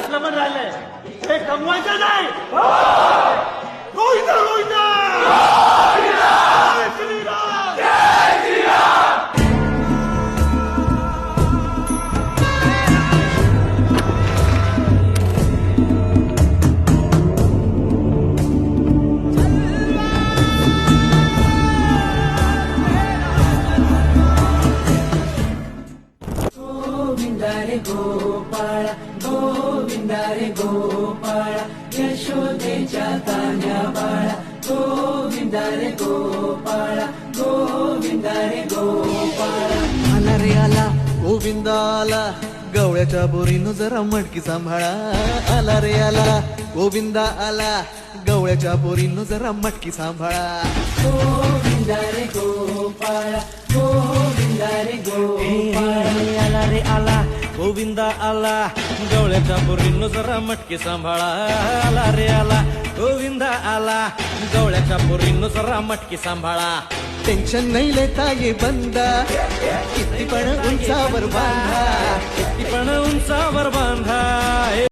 त्यातलं पण राहिलंय हे कमवायचं नाही. रोहित रोहित गोविंदारे गोपाळा गोविंदारे गोपाळा यशोदेच्या तान्या बाळा गोविंदारे गोपाळा गोविंदारे गोपाळा. आला रे आला गोविंद आला गवळ्याच्या बोरीनं जरा मटकी सांभाळा. आला रे आला गोविंद आला गवळ्याच्या बोरीनं जरा मटकी सांभाळा. गोविंदारे गोपाळा गोविंदारे गोपाळा. आला रे आला गोविंदा आला गवळ्याच्या बोरीनं जरा मटकी सांभाळा. आला रे आला गोविंदा आला गवळ्याच्या बोरीनं जरा मटकी सांभाळा. टेन्शन नाही लेता ये बंदा किती पण उंचावर बांधा किती पण उंचावर बांधा.